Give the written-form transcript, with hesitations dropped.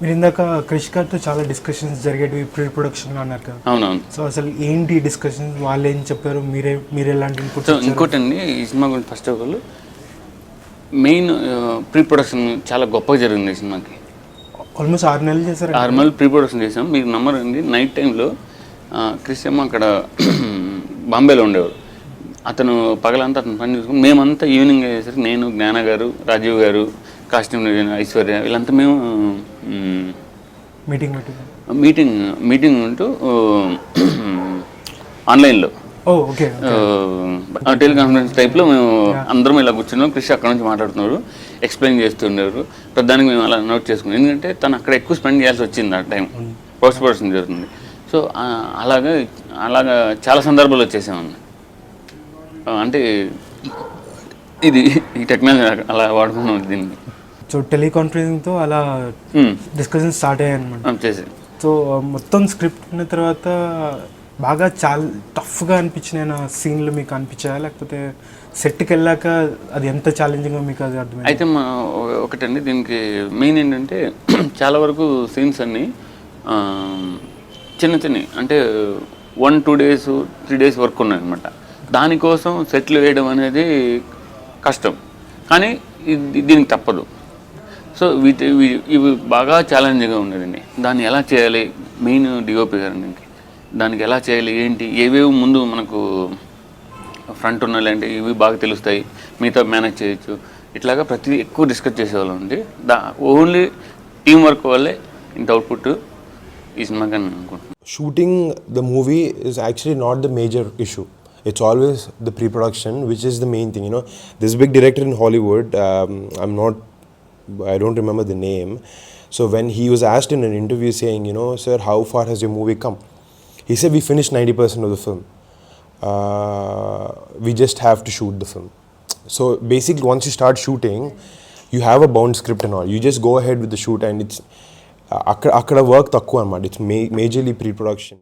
మీరు ఇందాక క్రిష్ గారితో చాలా డిస్కషన్స్ జరిగేవి ప్రీ ప్రొడక్షన్లో అన్నారు కదా. అవునవును. సో అసలు ఏంటి డిస్కషన్స్, వాళ్ళు ఏం చెప్పారు, మీరు ఎలాంటి ఇన్పుట్? సో ఇంకోటండి, ఈ సినిమా గురించి first of all main pre production చాలా గొప్పగా జరిగింది ఈ సినిమాకి. ఆల్మోస్ట్ 6 నెలలు చేశారు. 6 నెలలు ప్రీ ప్రొడక్షన్ చేసాం. మీకు నమ్మరండి, నైట్ టైంలో క్రిష్ ఏమో అక్కడ బాంబేలో ఉండేవాడు. అతను పగలంతా అతను పని చూసుకుని మేమంతా ఈవినింగ్ అయ్యేసరికి నేను, జ్ఞాన గారు, రాజీవ్ గారు, కాస్ట్యూమ్ ఐశ్వర్య వీళ్ళంతా మేము మీటింగ్ ఉంటూ ఆన్లైన్లో టెలికాన్ఫరెన్స్ టైప్లో మేము అందరం ఇలా కూర్చున్నాం. క్రిష్ అక్కడ నుంచి మాట్లాడుతున్నారు, ఎక్స్ప్లెయిన్ చేస్తుండేవారు. ప్రధానికి మేము అలా నోట్ చేసుకున్నాం, ఎందుకంటే తను అక్కడ ఎక్కువ స్పెండ్ చేయాల్సి వచ్చింది. ఆ టైం పోస్ట్ ప్రొడక్షన్ జరుగుతుంది. సో అలాగా చాలా సందర్భాలు వచ్చేసామన్న. అంటే ఇది ఈ టెక్నాలజీ అలా వాడుకున్నాం దీన్ని. సో టెలికాన్ఫరెన్సింగ్తో అలా డిస్కషన్ స్టార్ట్ అయ్యాయి అనమాట. చేసి సో మొత్తం స్క్రిప్ట్ ఉన్న తర్వాత బాగా చాలా టఫ్గా అనిపించిన సీన్లు మీకు అనిపించాయా, లేకపోతే సెట్కి వెళ్ళాక అది ఎంత ఛాలెంజింగ్గా మీకు అది అర్థమైంది? అయితే ఒకటండి, దీనికి మెయిన్ ఏంటంటే చాలా వరకు సీన్స్ అన్నీ చిన్న అంటే 1-2 days 3 days వర్క్ ఉన్నాయన్నమాట. దానికోసం సెట్లు వేయడం అనేది కష్టం, కానీ దీనికి తప్పదు. సో ఇవి బాగా ఛాలెంజింగ్గా ఉండేదండి. దాన్ని ఎలా చేయాలి, మెయిన్ డిఓపి గారికి దానికి ఎలా చేయాలి ఏంటి, ఏవేవి ముందు మనకు ఫ్రంట్ ఉన్నాయంటే ఇవి బాగా తెలుస్తాయి, మిగతా మేనేజ్ చేయొచ్చు. ఇట్లాగా ప్రతిదీ ఎక్కువ డిస్కస్ చేసేవాళ్ళం అండి. ఓన్లీ టీం వర్క్ వల్లే ఇంత అవుట్పుట్ ఈ సినిమాకి అని అనుకుంటున్నాను. Shooting the movie is actually not the major issue. It's always the pre-production, which is the main thing. You know, this big director in Hollywood, I don't remember the name. So when he was asked in an interview saying, you know, sir, how far has your movie come? He said, we finished 90% of the film. We just have to shoot the film. So basically, once you start shooting, you have a bound script and all. You just go ahead with the shoot, and it's akkada work takku anamata. It's majorly pre-production.